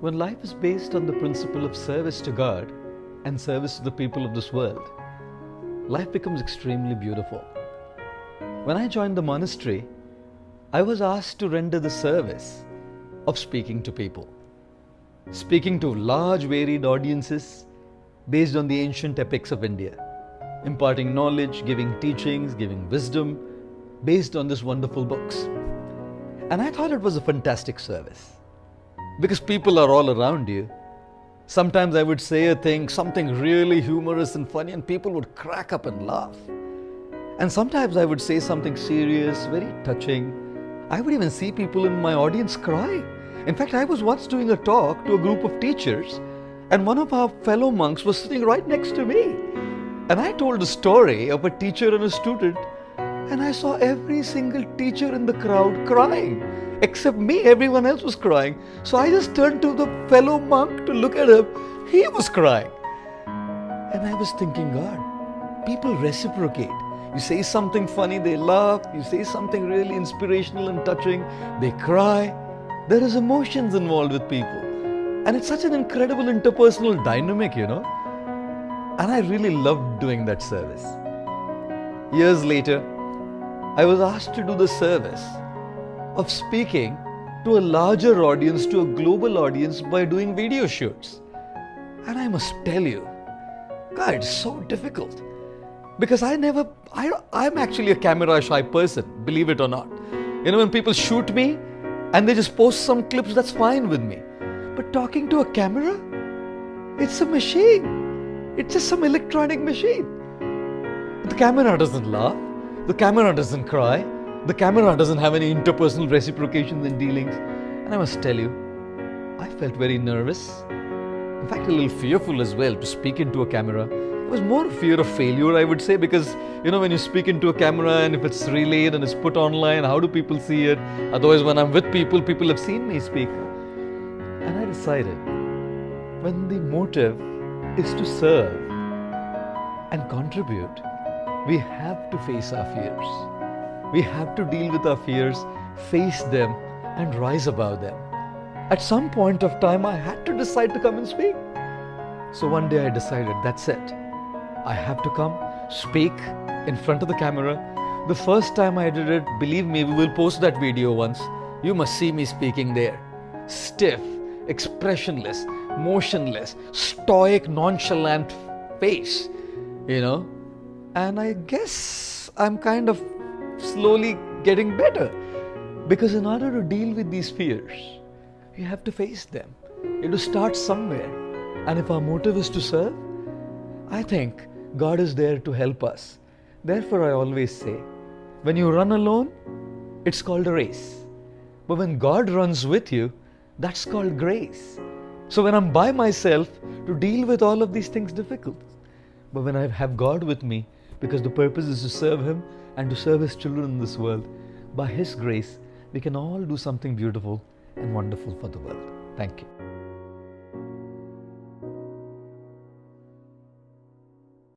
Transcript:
When life is based on the principle of service to God and service to the people of this world, life becomes extremely beautiful. When I joined the monastery, I was asked to render the service of speaking to people, speaking to large varied audiences based on the ancient epics of India, imparting knowledge, giving teachings, giving wisdom based on these wonderful books. And I thought it was a fantastic service because people are all around you. Sometimes I would say a thing, something really humorous and funny, and people would crack up and laugh. And sometimes I would say something serious, very touching. I would even see people in my audience cry. In fact, I was once doing a talk to a group of teachers, and one of our fellow monks was sitting right next to me. And I told a story of a teacher and a student, and I saw every single teacher in the crowd crying. Except me, everyone else was crying. So I just turned to the fellow monk to look at him. He was crying. And I was thinking, God, people reciprocate. You say something funny, they laugh. You say something really inspirational and touching, they cry. There is emotions involved with people. And it's such an incredible interpersonal dynamic, And I really loved doing that service. Years later, I was asked to do the service of speaking to a larger audience, to a global audience by doing video shoots. And I must tell you, God, it's so difficult. Because I'm actually a camera shy person, believe it or not. When people shoot me and they just post some clips, that's fine with me. But talking to a camera, it's a machine. It's just some electronic machine. The camera doesn't laugh. The camera doesn't cry. The camera doesn't have any interpersonal reciprocations and dealings. And I must tell you, I felt very nervous. In fact, a little fearful as well to speak into a camera. It was more a fear of failure, I would say, because, when you speak into a camera and if it's relayed and it's put online, how do people see it? Otherwise, when I'm with people, people have seen me speak. And I decided, when the motive is to serve and contribute, we have to face our fears. We have to deal with our fears, face them, and rise above them. At some point of time, I had to decide to come and speak. So one day I decided, that's it. I have to come, speak in front of the camera. The first time I did it, believe me, we will post that video once. You must see me speaking there. Stiff, expressionless, motionless, stoic, nonchalant face, And I guess I'm kind of slowly getting better. Because in order to deal with these fears, you have to face them. You have to start somewhere. And if our motive is to serve, I think God is there to help us. Therefore, I always say, when you run alone, it's called a race. But when God runs with you, that's called grace. So when I'm by myself, to deal with all of these things difficult. But when I have God with me, because the purpose is to serve Him and to serve His children in this world, by His grace, we can all do something beautiful and wonderful for the world. Thank you.